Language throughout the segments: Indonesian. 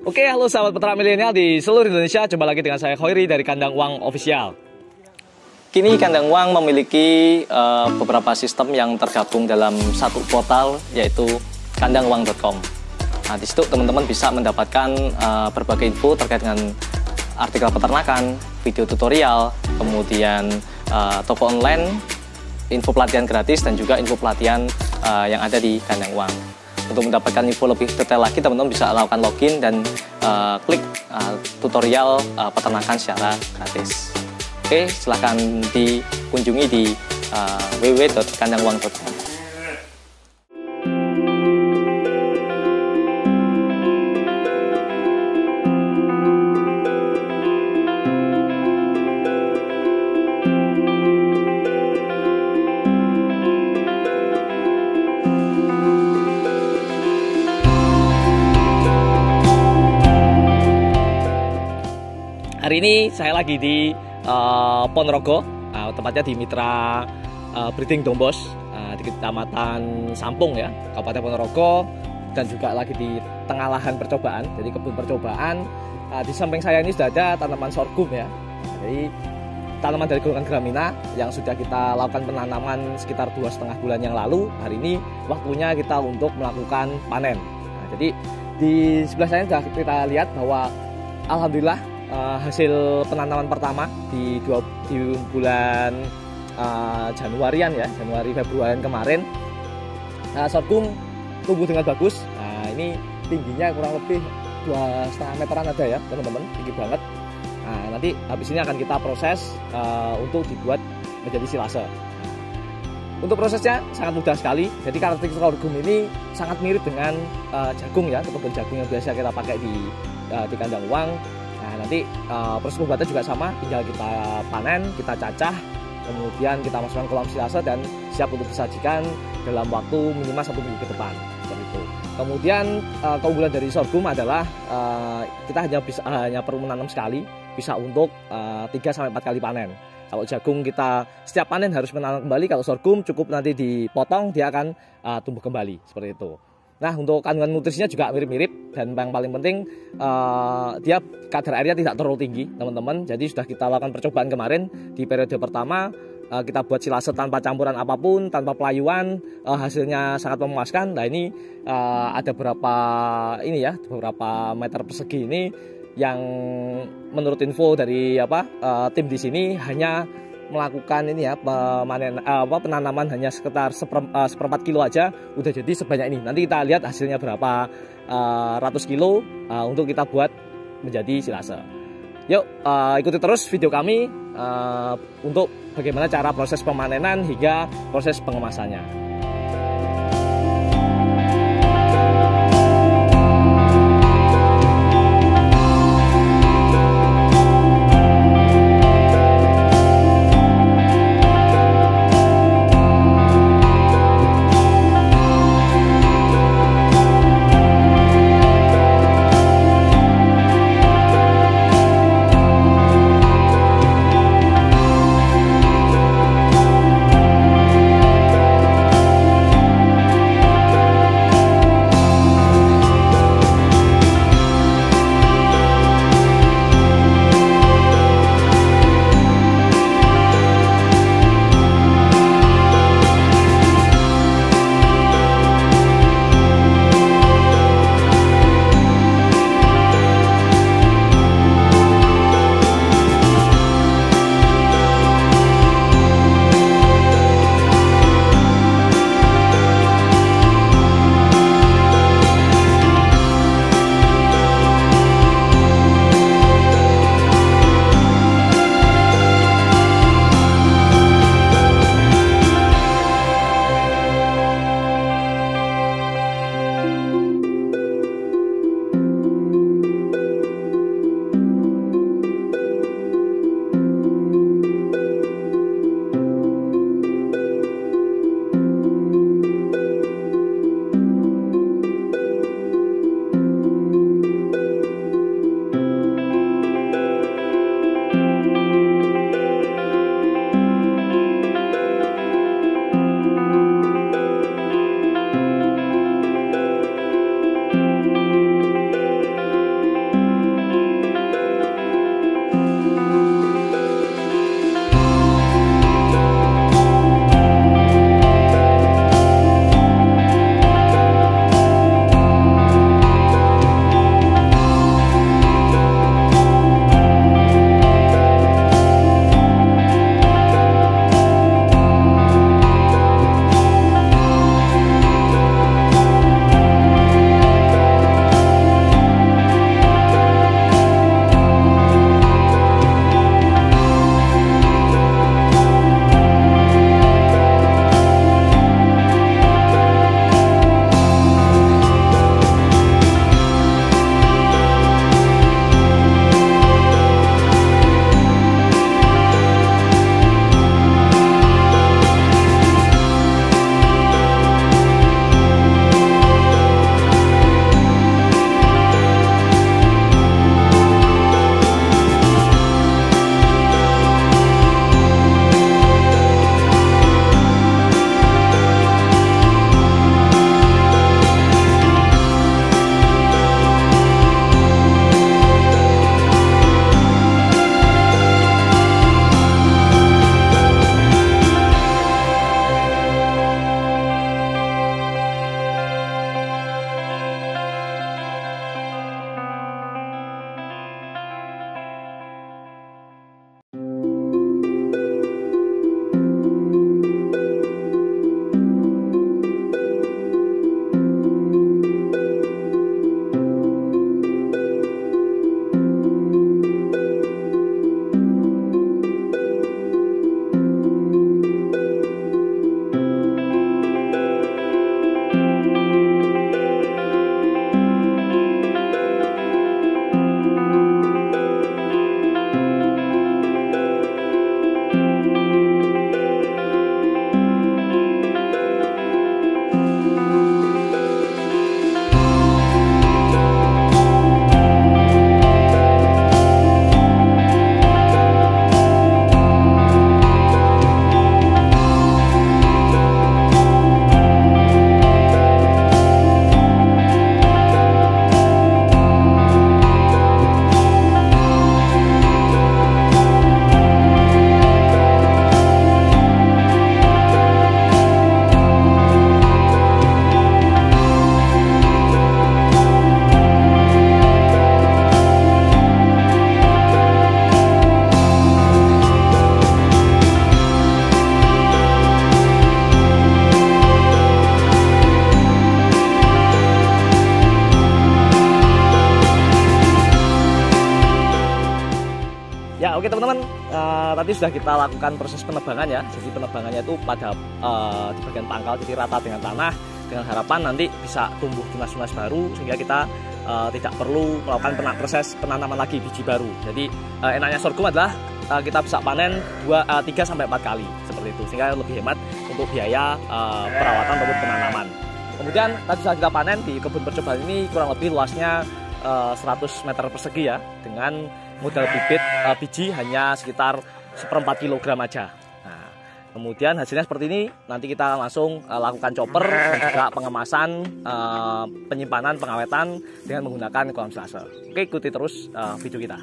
Oke, halo sahabat peternak milenial di seluruh Indonesia. Jumpa lagi dengan saya Khoiri dari Kandang Uang Official. Kini Kandang Uang memiliki beberapa sistem yang tergabung dalam satu portal, yaitu kandanguang.com. Nah, di situ teman-teman bisa mendapatkan berbagai info terkait dengan artikel peternakan, video tutorial, kemudian toko online, info pelatihan gratis, dan juga info pelatihan yang ada di Kandang Uang. Untuk mendapatkan info lebih detail lagi, teman-teman bisa lakukan login dan klik tutorial peternakan secara gratis. Oke, silahkan dikunjungi di www.kandanguang.com. Hari ini saya lagi di Ponorogo, tempatnya di Mitra Breeding Dombos, di Kecamatan Sampung ya, Kabupaten Ponorogo, dan juga lagi di tengah lahan percobaan, jadi kebun percobaan. Di samping saya ini sudah ada tanaman sorghum ya, jadi tanaman dari golongan gramina yang sudah kita lakukan penanaman sekitar 2,5 bulan yang lalu. Hari ini waktunya kita untuk melakukan panen. Nah, jadi di sebelah saya sudah kita lihat bahwa alhamdulillah hasil penanaman pertama di bulan Januari Februari kemarin, sorghum tumbuh dengan bagus. Nah, ini tingginya kurang lebih 2,5 meteran ada ya teman-teman, tinggi banget. Nah, nanti habis ini akan kita proses untuk dibuat menjadi silase. Untuk prosesnya sangat mudah sekali. Jadi karakteristik sorghum ini sangat mirip dengan jagung ya, kebun jagung yang biasa kita pakai di Kandang Uang. Nah, nanti proses pembuatan juga sama, tinggal kita panen, kita cacah, kemudian kita masukkan kolam silase dan siap untuk disajikan dalam waktu minimal 1 minggu ke depan. Seperti itu. Kemudian keunggulan dari sorghum adalah kita hanya perlu menanam sekali, bisa untuk 3-4 kali panen. Kalau jagung kita setiap panen harus menanam kembali, kalau sorghum cukup nanti dipotong dia akan tumbuh kembali seperti itu. Nah, untuk kandungan nutrisinya juga mirip-mirip, dan yang paling penting dia kadar airnya tidak terlalu tinggi teman-teman. Jadi sudah kita lakukan percobaan kemarin di periode pertama, kita buat silase tanpa campuran apapun, tanpa pelayuan, hasilnya sangat memuaskan. Nah, ini ada beberapa meter persegi ini yang menurut info dari tim di sini hanya melakukan penanaman hanya sekitar seperempat kilo aja udah jadi sebanyak ini. Nanti kita lihat hasilnya berapa ratus kilo untuk kita buat menjadi silase. Yuk ikuti terus video kami untuk bagaimana cara proses pemanenan hingga proses pengemasannya. teman-teman, tadi sudah kita lakukan proses penebangan ya. Jadi penebangannya itu pada di bagian pangkal, jadi rata dengan tanah, dengan harapan nanti bisa tumbuh tunas-tunas baru sehingga kita tidak perlu melakukan proses penanaman lagi biji baru. Jadi enaknya sorghum adalah kita bisa panen 3 sampai 4 kali seperti itu, sehingga lebih hemat untuk biaya perawatan ataupun penanaman. Kemudian tadi sudah kita panen di kebun percobaan ini, kurang lebih luasnya 100 meter persegi ya, dengan modal biji hanya sekitar 1/4 kilogram aja. Nah, kemudian hasilnya seperti ini. Nanti kita langsung lakukan chopper dan juga pengemasan, penyimpanan, pengawetan dengan menggunakan kolam selase. Oke, ikuti terus video kita.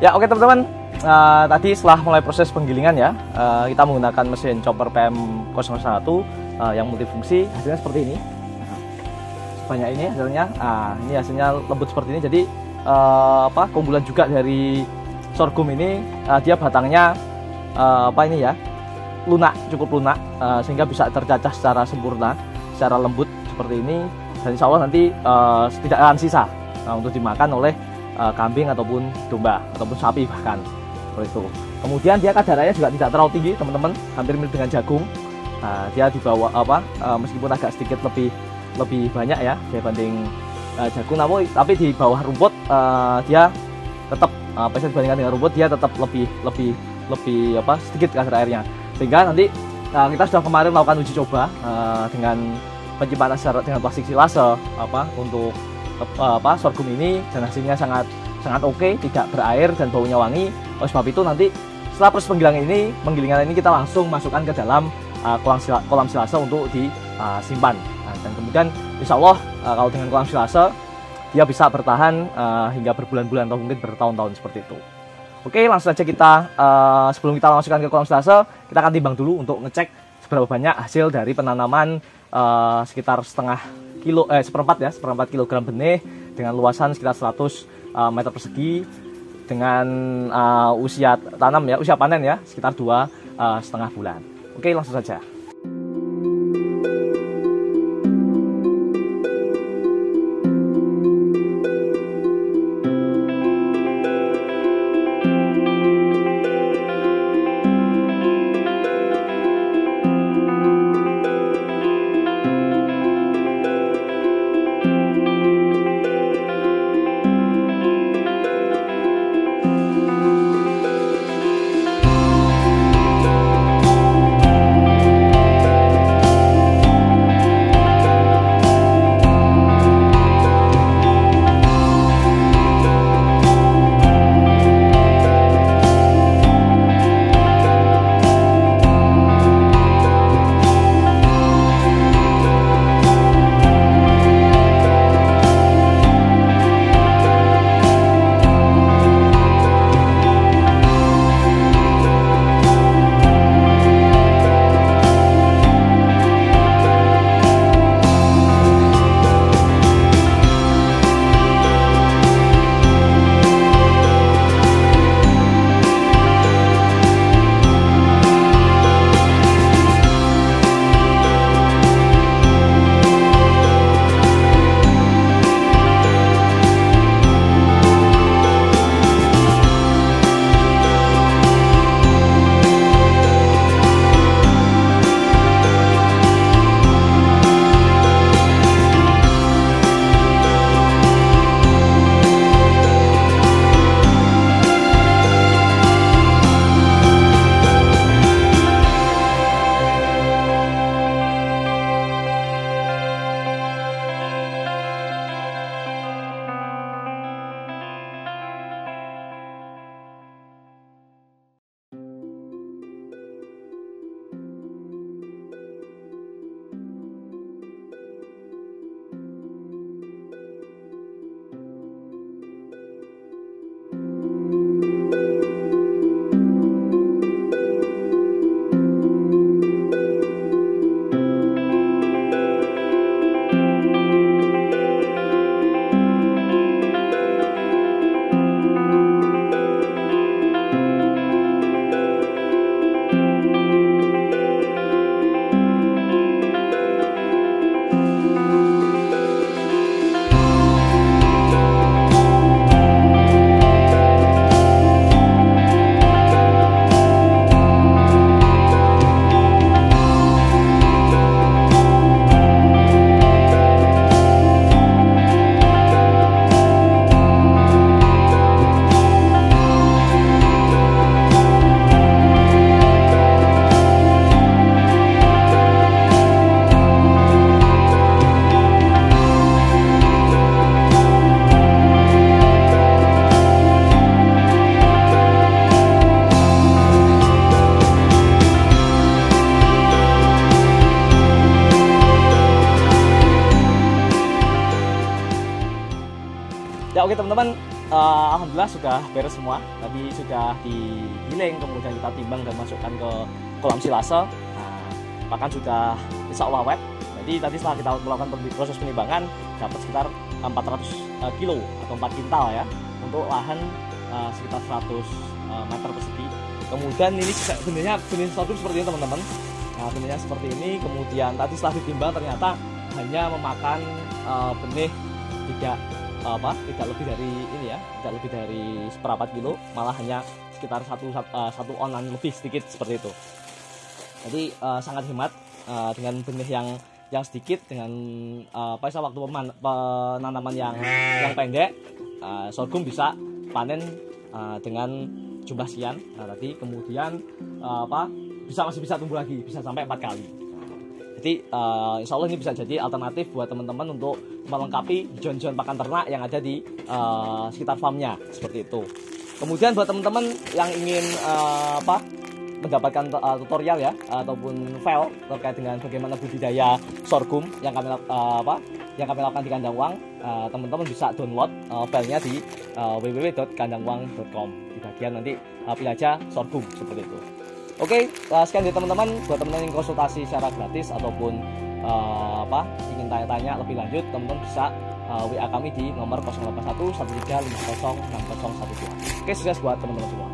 Ya oke teman-teman, tadi setelah mulai proses penggilingan ya, kita menggunakan mesin chopper PM001 yang multifungsi. Hasilnya seperti ini. Sebanyak ini hasilnya. Ini hasilnya lembut seperti ini. Jadi keunggulan juga dari sorghum ini, dia batangnya ini ya, lunak, cukup lunak, sehingga bisa tercacah secara sempurna, secara lembut seperti ini. Dan insya Allah nanti tidak akan sisa untuk dimakan oleh kambing ataupun domba ataupun sapi bahkan seperti itu. Kemudian dia kadar airnya juga tidak terlalu tinggi teman-teman, hampir mirip dengan jagung. Dia di bawah meskipun agak sedikit lebih banyak ya dibanding jagung, tapi di bawah rumput dia tetap bisa dibandingkan dengan rumput, dia tetap lebih sedikit kadar airnya. Sehingga nanti kita sudah kemarin melakukan uji coba dengan penyimpanan dengan plastik silase untuk sorghum ini, dan hasilnya sangat oke, tidak berair dan baunya wangi. Oleh sebab itu nanti setelah proses penggilingan ini kita langsung masukkan ke dalam kolam silase untuk disimpan. Dan kemudian insya Allah kalau dengan kolam silase dia bisa bertahan hingga berbulan-bulan atau mungkin bertahun-tahun seperti itu. Oke, langsung saja kita sebelum kita masukkan ke kolam silase, kita akan timbang dulu untuk ngecek seberapa banyak hasil dari penanaman sekitar seperempat kilogram benih dengan luasan sekitar 100 meter persegi, dengan usia panen ya sekitar 2,5 bulan. Oke, langsung saja. Ya oke teman-teman, alhamdulillah sudah beres semua. Tadi sudah digiling, kemudian kita timbang dan masukkan ke kolam silase. Nah, bahkan sudah insya Allah wet. Jadi tadi setelah kita melakukan proses penimbangan dapat sekitar 400 kilo atau 4 kintal ya, untuk lahan sekitar 100 meter persegi. Kemudian ini benihnya benih sorghum seperti ini teman-teman. Nah, benihnya seperti ini. Kemudian tadi setelah ditimbang ternyata hanya memakan benih tidak lebih dari ini ya, tidak lebih dari seperempat kilo, malah hanya sekitar satu onan lebih sedikit seperti itu. Jadi sangat hemat dengan benih yang sedikit, dengan waktu penanaman yang pendek, sorghum bisa panen dengan jumlah sekian. Nah, tadi kemudian masih bisa tumbuh lagi, bisa sampai 4 kali. Jadi insya Allah ini bisa jadi alternatif buat teman-teman untuk melengkapi hijauan-hijauan pakan ternak yang ada di sekitar farmnya seperti itu. Kemudian buat teman-teman yang ingin mendapatkan tutorial ya ataupun file terkait dengan bagaimana budidaya sorghum yang kami lakukan di Kandang Uang, teman-teman bisa download filenya di www.kandangwang.com di bagian nanti pilih aja sorghum seperti itu. Oke, sekian dari teman-teman. Buat teman-teman yang konsultasi secara gratis ataupun ingin tanya-tanya lebih lanjut, teman-teman bisa WA kami di nomor 081 1350 6012. Oke, sukses buat teman-teman semua.